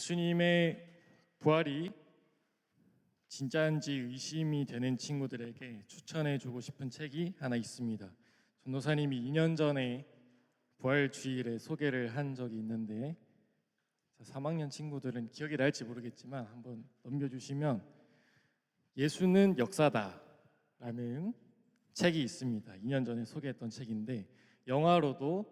예수님의 부활이 진짜인지 의심이 되는 친구들에게 추천해주고 싶은 책이 하나 있습니다. 전도사님이 2년 전에 부활 주일에 소개를 한 적이 있는데 3학년 친구들은 기억이 날지 모르겠지만 한번 넘겨주시면 예수는 역사다라는 책이 있습니다. 2년 전에 소개했던 책인데 영화로도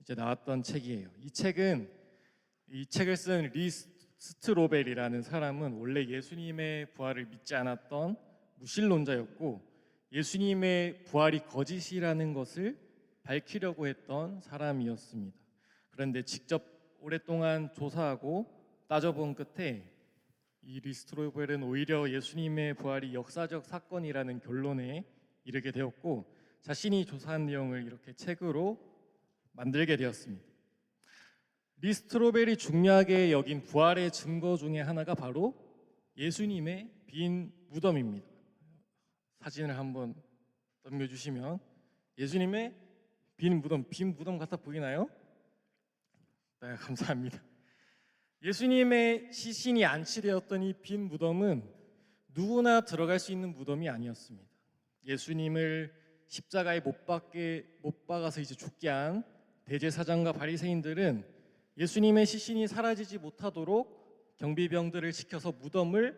이제 나왔던 책이에요. 이 책을 쓴 리 스트로벨이라는 사람은 원래 예수님의 부활을 믿지 않았던 무신론자였고 예수님의 부활이 거짓이라는 것을 밝히려고 했던 사람이었습니다. 그런데 직접 오랫동안 조사하고 따져본 끝에 이 리스트로벨은 오히려 예수님의 부활이 역사적 사건이라는 결론에 이르게 되었고 자신이 조사한 내용을 이렇게 책으로 만들게 되었습니다. 리스트로벨이 중요하게 여긴 부활의 증거 중에 하나가 바로 예수님의 빈 무덤입니다. 사진을 한번 넘겨주시면 예수님의 빈 무덤 같아 보이나요? 네, 감사합니다. 예수님의 시신이 안치되었던 이 빈 무덤은 누구나 들어갈 수 있는 무덤이 아니었습니다. 예수님을 십자가에 못 박아서 이제 죽게 한 대제사장과 바리새인들은 예수님의 시신이 사라지지 못하도록 경비병들을 시켜서 무덤을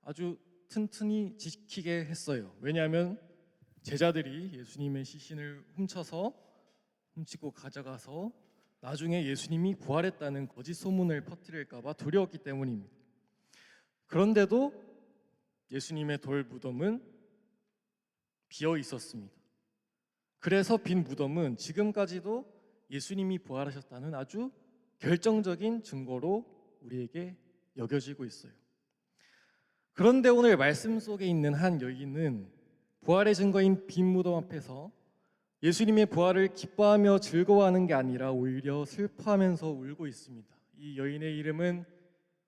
아주 튼튼히 지키게 했어요. 왜냐하면 제자들이 예수님의 시신을 훔치고 가져가서 나중에 예수님이 부활했다는 거짓 소문을 퍼뜨릴까 봐 두려웠기 때문입니다. 그런데도 예수님의 돌 무덤은 비어 있었습니다. 그래서 빈 무덤은 지금까지도 예수님이 부활하셨다는 아주 결정적인 증거로 우리에게 여겨지고 있어요. 그런데 오늘 말씀 속에 있는 한 여인은 부활의 증거인 빈 무덤 앞에서 예수님의 부활을 기뻐하며 즐거워하는 게 아니라 오히려 슬퍼하면서 울고 있습니다. 이 여인의 이름은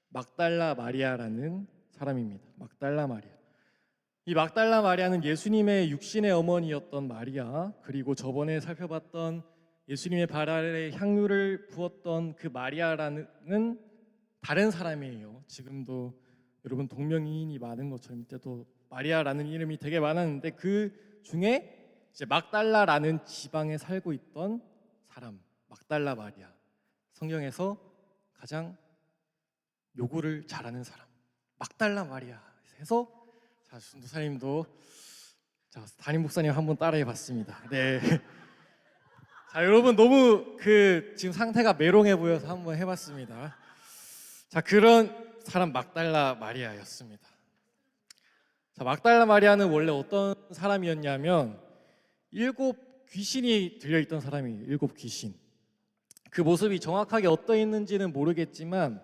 막달라 마리아라는 사람입니다. 막달라 마리아. 이 막달라 마리아는 예수님의 육신의 어머니였던 마리아, 그리고 저번에 살펴봤던 예수님의 발 아래 향유를 부었던 그 마리아라는 다른 사람이에요. 지금도 여러분 동명이인이 많은 것처럼 이때도 마리아라는 이름이 되게 많았는데 그 중에 이제 막달라라는 지방에 살고 있던 사람, 막달라 마리아. 성경에서 가장 요구를 잘하는 사람, 막달라 마리아 해서 자, 전도사님도 담임 목사님 한번 따라해봤습니다. 네. 자, 여러분 너무 지금 상태가 메롱해 보여서 한번 해봤습니다. 자, 그런 사람 막달라 마리아였습니다. 자, 막달라 마리아는 원래 어떤 사람이었냐면 7 귀신이 들려있던 사람이에요. 7 귀신. 그 모습이 정확하게 어떠했는지는 모르겠지만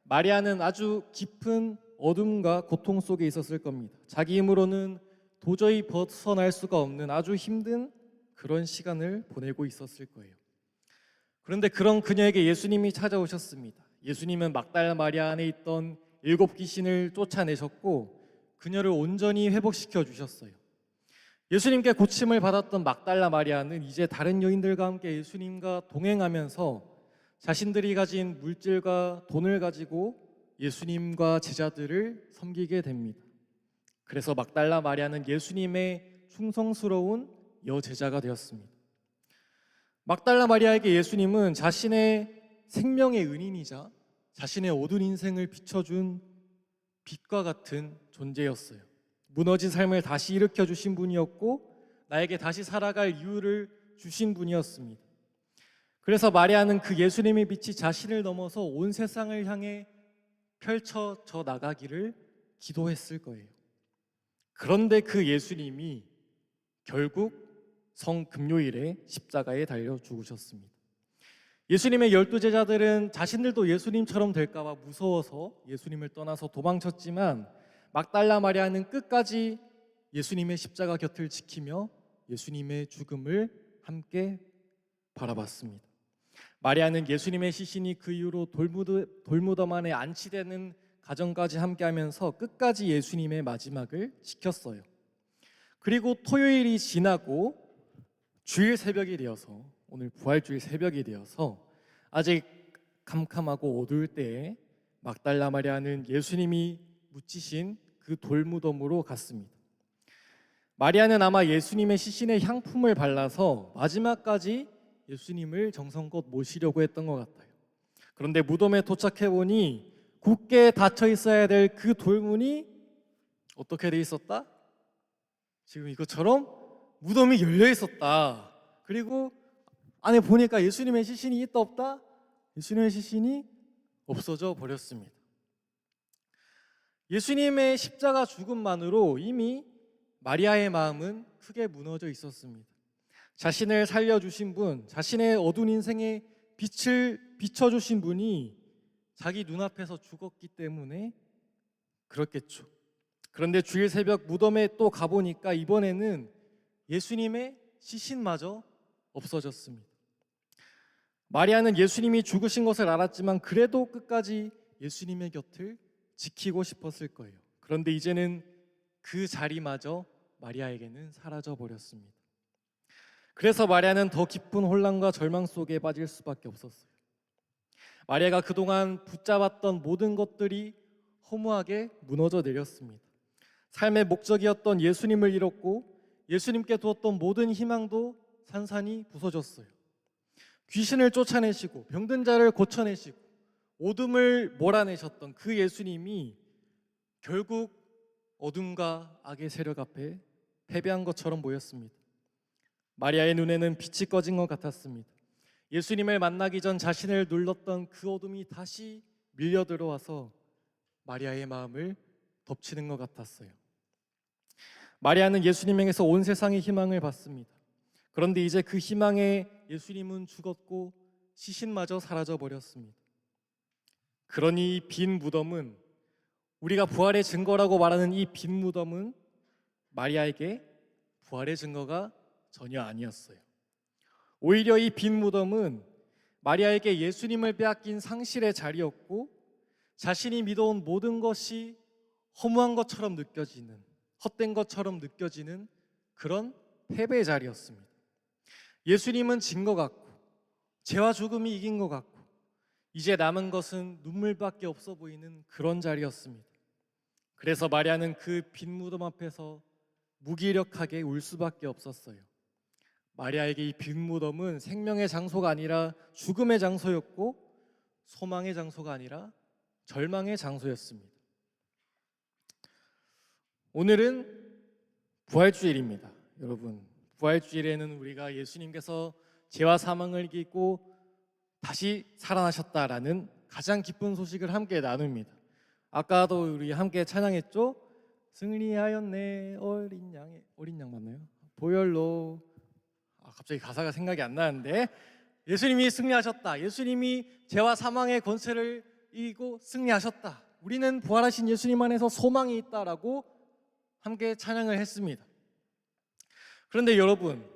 마리아는 아주 깊은 어둠과 고통 속에 있었을 겁니다. 자기 힘으로는 도저히 벗어날 수가 없는 아주 힘든 그런 시간을 보내고 있었을 거예요. 그런데 그런 그녀에게 예수님이 찾아오셨습니다. 예수님은 막달라 마리아 안에 있던 7 귀신을 쫓아내셨고 그녀를 온전히 회복시켜 주셨어요. 예수님께 고침을 받았던 막달라 마리아는 이제 다른 여인들과 함께 예수님과 동행하면서 자신들이 가진 물질과 돈을 가지고 예수님과 제자들을 섬기게 됩니다. 그래서 막달라 마리아는 예수님의 충성스러운 여제자가 되었습니다. 막달라 마리아에게 예수님은 자신의 생명의 은인이자 자신의 어두운 인생을 비춰준 빛과 같은 존재였어요. 무너진 삶을 다시 일으켜 주신 분이었고 나에게 다시 살아갈 이유를 주신 분이었습니다. 그래서 마리아는 그 예수님의 빛이 자신을 넘어서 온 세상을 향해 펼쳐져 나가기를 기도했을 거예요. 그런데 그 예수님이 결국 성금요일에 십자가에 달려 죽으셨습니다. 예수님의 12 제자들은 자신들도 예수님처럼 될까 봐 무서워서 예수님을 떠나서 도망쳤지만 막달라 마리아는 끝까지 예수님의 십자가 곁을 지키며 예수님의 죽음을 함께 바라봤습니다. 마리아는 예수님의 시신이 그 이후로 돌무덤 안에 안치되는 가정까지 함께하면서 끝까지 예수님의 마지막을 지켰어요. 그리고 토요일이 지나고 주일 새벽이 되어서 오늘 부활주일 새벽이 되어서 아직 캄캄하고 어두울 때에 막달라 마리아는 예수님이 묻히신 그 돌무덤으로 갔습니다. 마리아는 아마 예수님의 시신에 향품을 발라서 마지막까지 예수님을 정성껏 모시려고 했던 것 같아요. 그런데 무덤에 도착해 보니 굳게 닫혀 있어야 될 그 돌문이 어떻게 돼 있었다? 지금 이것처럼 무덤이 열려 있었다. 그리고 안에 보니까 예수님의 시신이 있다 없다? 예수님의 시신이 없어져 버렸습니다. 예수님의 십자가 죽음만으로 이미 마리아의 마음은 크게 무너져 있었습니다. 자신을 살려주신 분, 자신의 어두운 인생에 빛을 비춰주신 분이 자기 눈앞에서 죽었기 때문에 그렇겠죠. 그런데 주일 새벽 무덤에 또 가보니까 이번에는 예수님의 시신마저 없어졌습니다. 마리아는 예수님이 죽으신 것을 알았지만 그래도 끝까지 예수님의 곁을 지키고 싶었을 거예요. 그런데 이제는 그 자리마저 마리아에게는 사라져 버렸습니다. 그래서 마리아는 더 깊은 혼란과 절망 속에 빠질 수밖에 없었어요. 마리아가 그동안 붙잡았던 모든 것들이 허무하게 무너져 내렸습니다. 삶의 목적이었던 예수님을 잃었고 예수님께 두었던 모든 희망도 산산이 부서졌어요. 귀신을 쫓아내시고 병든 자를 고쳐내시고 어둠을 몰아내셨던 그 예수님이 결국 어둠과 악의 세력 앞에 패배한 것처럼 보였습니다. 마리아의 눈에는 빛이 꺼진 것 같았습니다. 예수님을 만나기 전 자신을 눌렀던 그 어둠이 다시 밀려 들어와서 마리아의 마음을 덮치는 것 같았어요. 마리아는 예수님에게서 온 세상의 희망을 받습니다. 그런데 이제 그 희망에 예수님은 죽었고 시신마저 사라져 버렸습니다. 그러니 이 빈 무덤은, 우리가 부활의 증거라고 말하는 이 빈 무덤은 마리아에게 부활의 증거가 전혀 아니었어요. 오히려 이 빈 무덤은 마리아에게 예수님을 빼앗긴 상실의 자리였고 자신이 믿어온 모든 것이 허무한 것처럼 느껴지는, 헛된 것처럼 느껴지는 그런 패배의 자리였습니다. 예수님은 진 것 같고 죄와 죽음이 이긴 것 같고 이제 남은 것은 눈물밖에 없어 보이는 그런 자리였습니다. 그래서 마리아는 그 빈 무덤 앞에서 무기력하게 울 수밖에 없었어요. 마리아에게 이 빈 무덤은 생명의 장소가 아니라 죽음의 장소였고 소망의 장소가 아니라 절망의 장소였습니다. 오늘은 부활주일입니다. 여러분, 부활주일에는 우리가 예수님께서 죄와 사망을 이기고 다시 살아나셨다라는 가장 기쁜 소식을 함께 나눕니다. 아까도 우리 함께 찬양했죠? 승리하였네 어린 양 맞나요? 보혈로. 갑자기 가사가 생각이 안 나는데, 예수님이 승리하셨다. 예수님이 죄와 사망의 권세를 이기고 승리하셨다. 우리는 부활하신 예수님 안에서 소망이 있다라고 함께 찬양을 했습니다. 그런데 여러분,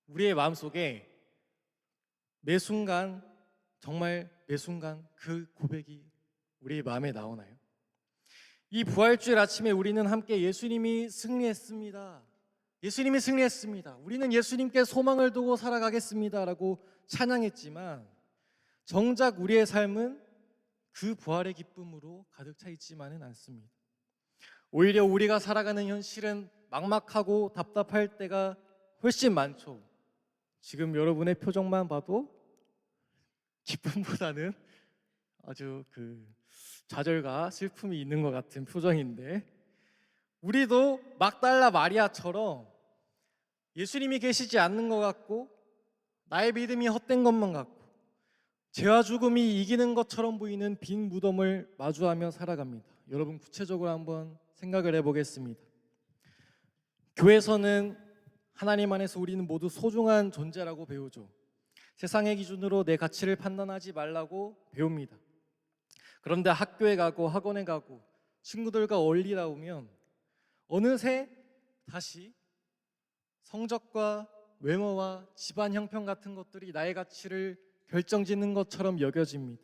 우리의 마음속에 매 순간, 정말 매 순간 그 고백이 우리의 마음에 나오나요? 이 부활주일 아침에 우리는 함께 예수님이 승리했습니다. 예수님이 승리했습니다. 우리는 예수님께 소망을 두고 살아가겠습니다 라고 찬양했지만 정작 우리의 삶은 그 부활의 기쁨으로 가득 차 있지만은 않습니다. 오히려 우리가 살아가는 현실은 막막하고 답답할 때가 훨씬 많죠. 지금 여러분의 표정만 봐도 기쁨보다는 아주 좌절과 슬픔이 있는 것 같은 표정인데, 우리도 막달라 마리아처럼 예수님이 계시지 않는 것 같고 나의 믿음이 헛된 것만 같고 죄와 죽음이 이기는 것처럼 보이는 빈 무덤을 마주하며 살아갑니다. 여러분, 구체적으로 한번 생각을 해보겠습니다. 교회에서는 하나님 안에서 우리는 모두 소중한 존재라고 배우죠. 세상의 기준으로 내 가치를 판단하지 말라고 배웁니다. 그런데 학교에 가고 학원에 가고 친구들과 어울리다 보면 어느새 다시 성적과 외모와 집안 형편 같은 것들이 나의 가치를 결정짓는 것처럼 여겨집니다.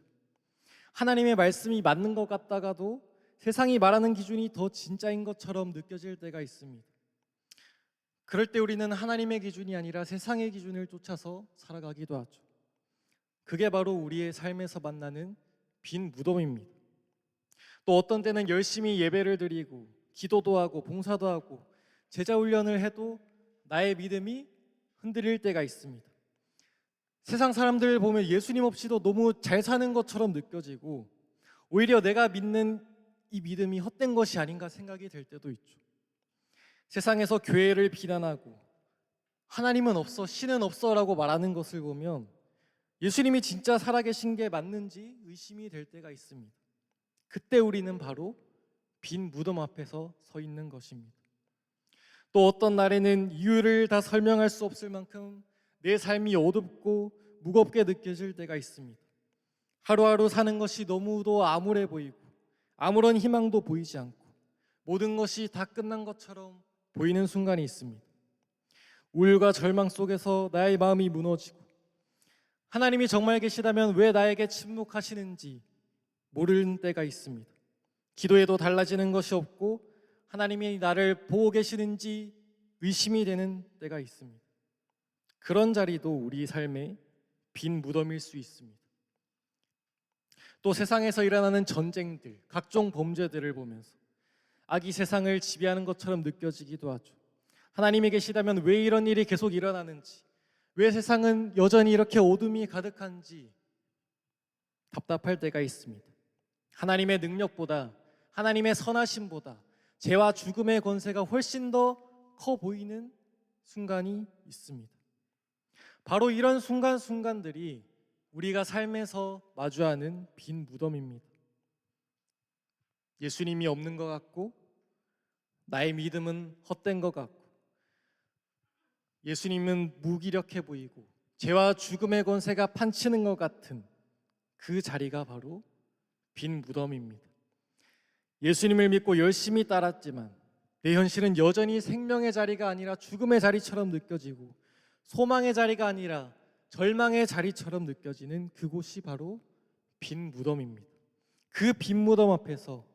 하나님의 말씀이 맞는 것 같다가도 세상이 말하는 기준이 더 진짜인 것처럼 느껴질 때가 있습니다. 그럴 때 우리는 하나님의 기준이 아니라 세상의 기준을 쫓아서 살아가기도 하죠. 그게 바로 우리의 삶에서 만나는 빈 무덤입니다. 또 어떤 때는 열심히 예배를 드리고 기도도 하고 봉사도 하고 제자 훈련을 해도 나의 믿음이 흔들릴 때가 있습니다. 세상 사람들 보면 예수님 없이도 너무 잘 사는 것처럼 느껴지고 오히려 내가 믿는 이 믿음이 헛된 것이 아닌가 생각이 될 때도 있죠. 세상에서 교회를 비난하고 하나님은 없어, 신은 없어라고 말하는 것을 보면 예수님이 진짜 살아계신 게 맞는지 의심이 될 때가 있습니다. 그때 우리는 바로 빈 무덤 앞에서 서 있는 것입니다. 또 어떤 날에는 이유를 다 설명할 수 없을 만큼 내 삶이 어둡고 무겁게 느껴질 때가 있습니다. 하루하루 사는 것이 너무도 암울해 보이고 아무런 희망도 보이지 않고 모든 것이 다 끝난 것처럼 보이는 순간이 있습니다. 우울과 절망 속에서 나의 마음이 무너지고 하나님이 정말 계시다면 왜 나에게 침묵하시는지 모르는 때가 있습니다. 기도해도 달라지는 것이 없고 하나님이 나를 보고 계시는지 의심이 되는 때가 있습니다. 그런 자리도 우리 삶의 빈 무덤일 수 있습니다. 또 세상에서 일어나는 전쟁들, 각종 범죄들을 보면서 악이 세상을 지배하는 것처럼 느껴지기도 하죠. 하나님이 계시다면 왜 이런 일이 계속 일어나는지, 왜 세상은 여전히 이렇게 어둠이 가득한지 답답할 때가 있습니다. 하나님의 능력보다, 하나님의 선하심보다 죄와 죽음의 권세가 훨씬 더 커 보이는 순간이 있습니다. 바로 이런 순간순간들이 우리가 삶에서 마주하는 빈 무덤입니다. 예수님이 없는 것 같고 나의 믿음은 헛된 것 같고 예수님은 무기력해 보이고 죄와 죽음의 권세가 판치는 것 같은 그 자리가 바로 빈 무덤입니다. 예수님을 믿고 열심히 따랐지만 내 현실은 여전히 생명의 자리가 아니라 죽음의 자리처럼 느껴지고 소망의 자리가 아니라 절망의 자리처럼 느껴지는 그곳이 바로 빈 무덤입니다. 그 빈 무덤 앞에서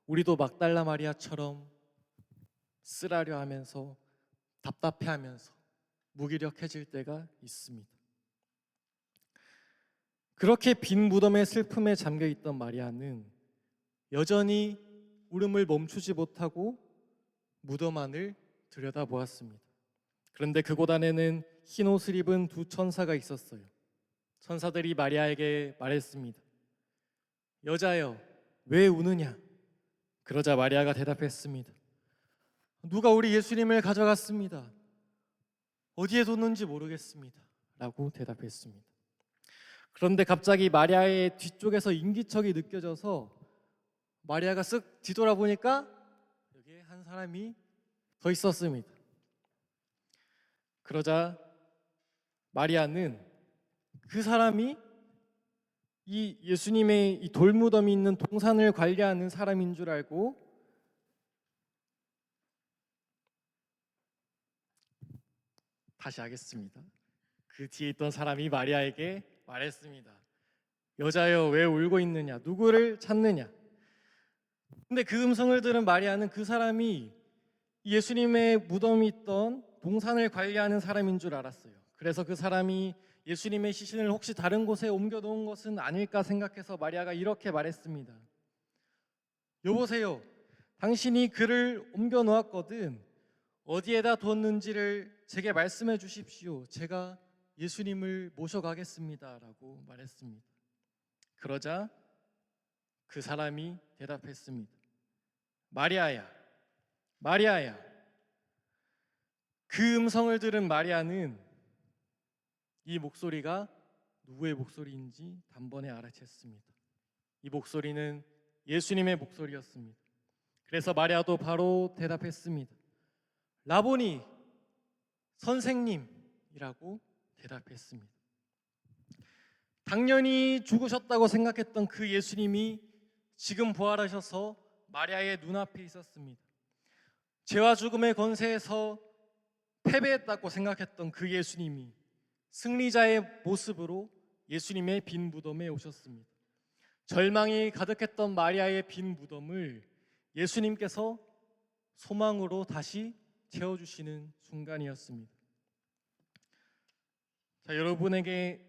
우리도 막달라 마리아처럼 쓰라려 하면서 답답해하면서 무기력해질 때가 있습니다. 그렇게 빈 무덤의 슬픔에 잠겨있던 마리아는 여전히 울음을 멈추지 못하고 무덤 안을 들여다보았습니다. 그런데 그곳 안에는 흰 옷을 입은 두 천사가 있었어요. 천사들이 마리아에게 말했습니다. 여자여, 왜 우느냐? 그러자 마리아가 대답했습니다. 누가 우리 예수님을 가져갔습니다. 어디에 뒀는지 모르겠습니다. 라고 대답했습니다. 그런데 갑자기 마리아의 뒤쪽에서 인기척이 느껴져서 마리아가 쓱 뒤돌아보니까 여기에 한 사람이 더 있었습니다. 그러자 마리아는 그 사람이 이 예수님의 이 돌무덤이 있는 동산을 관리하는 사람인 줄 알고 다시 하겠습니다. 그 뒤에 있던 사람이 마리아에게 말했습니다. 여자여, 왜 울고 있느냐? 누구를 찾느냐? 근데 그 음성을 들은 마리아는 그 사람이 예수님의 무덤이 있던 동산을 관리하는 사람인 줄 알았어요. 그래서 그 사람이 예수님의 시신을 혹시 다른 곳에 옮겨 놓은 것은 아닐까 생각해서 마리아가 이렇게 말했습니다. 여보세요, 당신이 그를 옮겨 놓았거든. 어디에다 뒀는지를 제게 말씀해 주십시오. 제가 예수님을 모셔가겠습니다. 라고 말했습니다. 그러자 그 사람이 대답했습니다. 마리아야, 마리아야. 그 음성을 들은 마리아는 이 목소리가 누구의 목소리인지 단번에 알아챘습니다. 이 목소리는 예수님의 목소리였습니다. 그래서 마리아도 바로 대답했습니다. 라보니, 선생님이라고 대답했습니다. 당연히 죽으셨다고 생각했던 그 예수님이 지금 부활하셔서 마리아의 눈앞에 있었습니다. 죄와 죽음의 권세에서 패배했다고 생각했던 그 예수님이 승리자의 모습으로 예수님의 빈 무덤에 오셨습니다. 절망이 가득했던 마리아의 빈 무덤을 예수님께서 소망으로 다시 채워주시는 순간이었습니다. 자, 여러분에게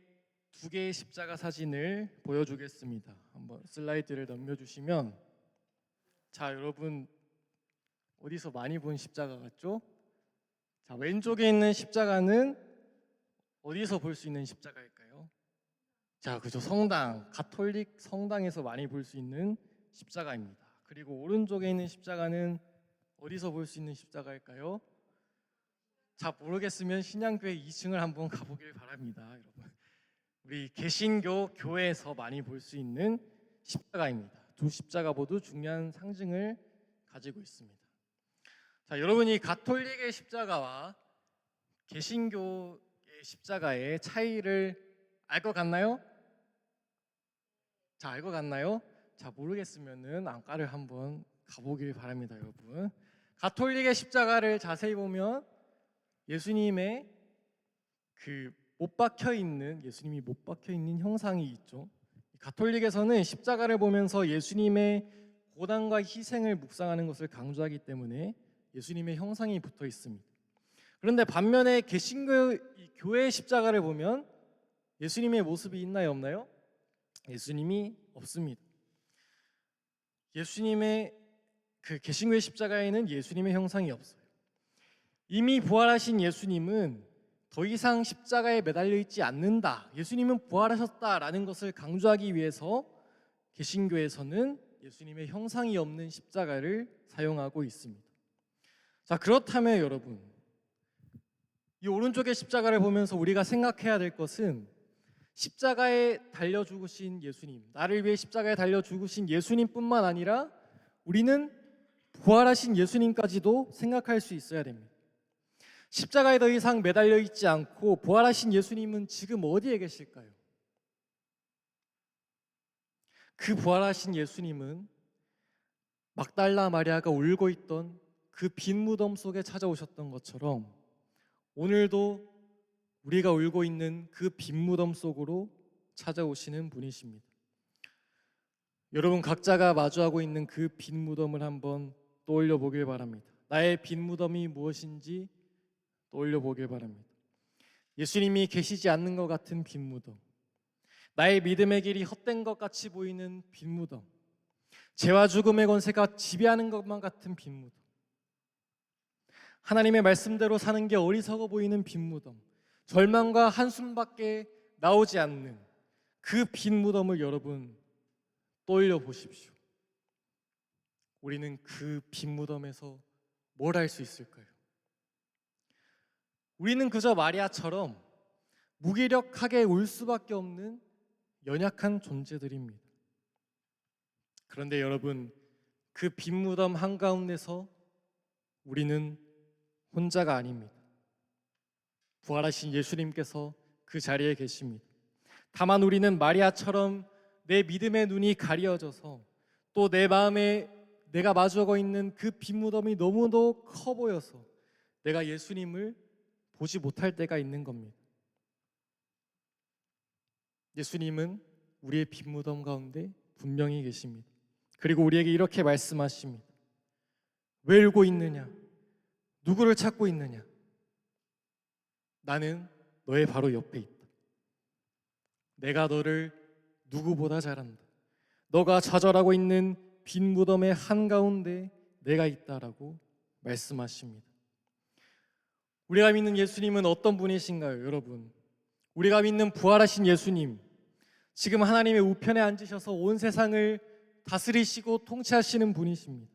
두 개의 십자가 사진을 보여주겠습니다. 한번 슬라이드를 넘겨주시면, 자, 여러분 어디서 많이 본 십자가 같죠? 자, 왼쪽에 있는 십자가는 어디서 볼 수 있는 십자가일까요? 자, 그죠. 성당, 가톨릭 성당에서 많이 볼 수 있는 십자가입니다. 그리고 오른쪽에 있는 십자가는 어디서 볼 수 있는 십자가일까요? 자, 모르겠으면 신양교회 2층을 한번 가보길 바랍니다, 여러분. 우리 개신교 교회에서 많이 볼 수 있는 십자가입니다. 두 십자가 모두 중요한 상징을 가지고 있습니다. 자, 여러분이 가톨릭의 십자가와 개신교의 십자가의 차이를 알 것 같나요? 자, 알 것 같나요? 자, 모르겠으면은 안과를 한번 가보길 바랍니다, 여러분. 가톨릭의 십자가를 자세히 보면 예수님의 예수님이 못 박혀 있는 형상이 있죠. 가톨릭에서는 십자가를 보면서 예수님의 고난과 희생을 묵상하는 것을 강조하기 때문에 예수님의 형상이 붙어 있습니다. 그런데 반면에 개신교 교회의 십자가를 보면 예수님의 모습이 있나요, 없나요? 예수님이 없습니다. 예수님의 개신교의 십자가에는 예수님의 형상이 없어요. 이미 부활하신 예수님은 더 이상 십자가에 매달려 있지 않는다, 예수님은 부활하셨다라는 것을 강조하기 위해서 개신교에서는 예수님의 형상이 없는 십자가를 사용하고 있습니다. 자, 그렇다면 여러분, 이 오른쪽의 십자가를 보면서 우리가 생각해야 될 것은 십자가에 달려 죽으신 예수님, 나를 위해 십자가에 달려 죽으신 예수님뿐만 아니라 우리는 부활하신 예수님까지도 생각할 수 있어야 됩니다. 십자가에 더 이상 매달려 있지 않고 부활하신 예수님은 지금 어디에 계실까요? 그 부활하신 예수님은 막달라 마리아가 울고 있던 그 빈 무덤 속에 찾아오셨던 것처럼 오늘도 우리가 울고 있는 그 빈 무덤 속으로 찾아오시는 분이십니다. 여러분 각자가 마주하고 있는 그 빈 무덤을 한번 떠올려 보길 바랍니다. 나의 빈 무덤이 무엇인지 떠올려 보길 바랍니다. 예수님이 계시지 않는 것 같은 빈 무덤, 나의 믿음의 길이 헛된 것 같이 보이는 빈 무덤, 죄와 죽음의 권세가 지배하는 것만 같은 빈 무덤, 하나님의 말씀대로 사는 게 어리석어 보이는 빈 무덤, 절망과 한숨밖에 나오지 않는 그 빈 무덤을 여러분 떠올려 보십시오. 우리는 그 빈 무덤에서 뭘 할 수 있을까요? 우리는 그저 마리아처럼 무기력하게 울 수밖에 없는 연약한 존재들입니다. 그런데 여러분, 그 빈 무덤 한가운데서 우리는 혼자가 아닙니다. 부활하신 예수님께서 그 자리에 계십니다. 다만 우리는 마리아처럼 내 믿음의 눈이 가려져서 또 내 마음에 내가 마주하고 있는 그 빈 무덤이 너무도 커 보여서 내가 예수님을 보지 못할 때가 있는 겁니다. 예수님은 우리의 빈 무덤 가운데 분명히 계십니다. 그리고 우리에게 이렇게 말씀하십니다. 왜 울고 있느냐? 누구를 찾고 있느냐? 나는 너의 바로 옆에 있다. 내가 너를 누구보다 잘한다. 너가 좌절하고 있는 빈 무덤의 한가운데 내가 있다라고 말씀하십니다. 우리가 믿는 예수님은 어떤 분이신가요, 여러분? 우리가 믿는 부활하신 예수님, 지금 하나님의 우편에 앉으셔서 온 세상을 다스리시고 통치하시는 분이십니다.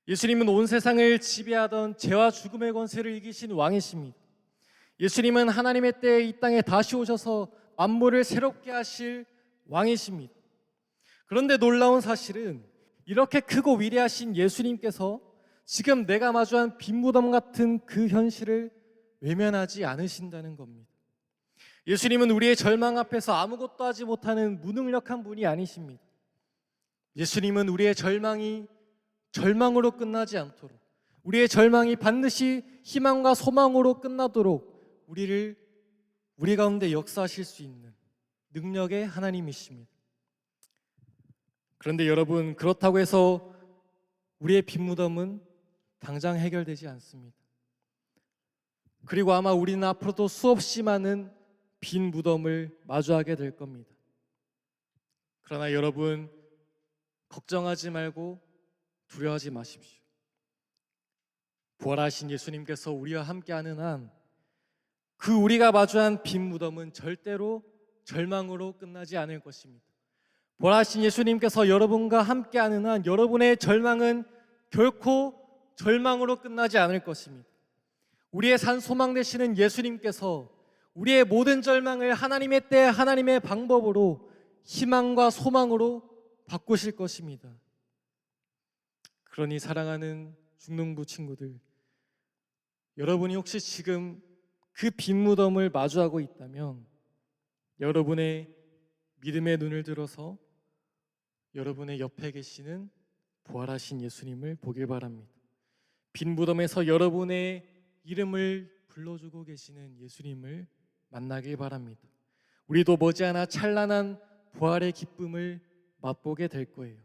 예수님은 온 세상을 지배하던 죄와 죽음의 권세를 이기신 왕이십니다. 예수님은 하나님의 때에 이 땅에 다시 오셔서 만물을 새롭게 하실 왕이십니다. 그런데 놀라운 사실은 이렇게 크고 위대하신 예수님께서 지금 내가 마주한 빈 무덤 같은 그 현실을 외면하지 않으신다는 겁니다. 예수님은 우리의 절망 앞에서 아무것도 하지 못하는 무능력한 분이 아니십니다. 예수님은 우리의 절망이 절망으로 끝나지 않도록, 우리의 절망이 반드시 희망과 소망으로 끝나도록 우리 가운데 역사하실 수 있는 능력의 하나님이십니다. 그런데 여러분, 그렇다고 해서 우리의 빈 무덤은 당장 해결되지 않습니다. 그리고 아마 우리는 앞으로도 수없이 많은 빈 무덤을 마주하게 될 겁니다. 그러나 여러분, 걱정하지 말고 두려워하지 마십시오. 부활하신 예수님께서 우리와 함께하는 한 그 우리가 마주한 빈 무덤은 절대로 절망으로 끝나지 않을 것입니다. 부활하신 예수님께서 여러분과 함께하는 한 여러분의 절망은 결코 절망으로 끝나지 않을 것입니다. 우리의 산 소망 되시는 예수님께서 우리의 모든 절망을 하나님의 때 하나님의 방법으로 희망과 소망으로 바꾸실 것입니다. 그러니 사랑하는 중농부 친구들, 여러분이 혹시 지금 그 빈 무덤을 마주하고 있다면 여러분의 믿음의 눈을 들어서 여러분의 옆에 계시는 부활하신 예수님을 보길 바랍니다. 빈 무덤에서 여러분의 이름을 불러주고 계시는 예수님을 만나길 바랍니다. 우리도 머지않아 찬란한 부활의 기쁨을 맛보게 될 거예요.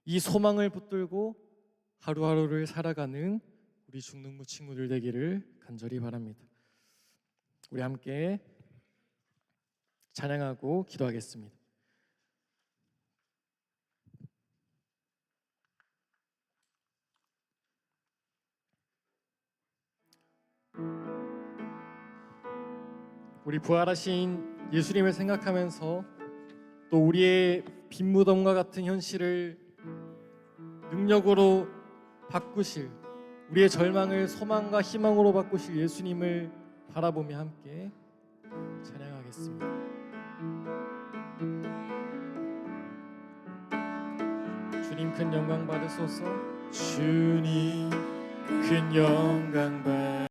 이 소망을 붙들고 하루하루를 살아가는 우리 중농부 친구들 되기를 간절히 바랍니다. 우리 함께 찬양하고 기도하겠습니다. 우리 부활하신 예수님을 생각하면서 또 우리의 빈 무덤과 같은 현실을 능력으로 바꾸실, 우리의 절망을 소망과 희망으로 바꾸실 예수님을 바라보며 함께 찬양하겠습니다. 주님 큰 영광 받으소서. 주님 큰 영광 받으소서.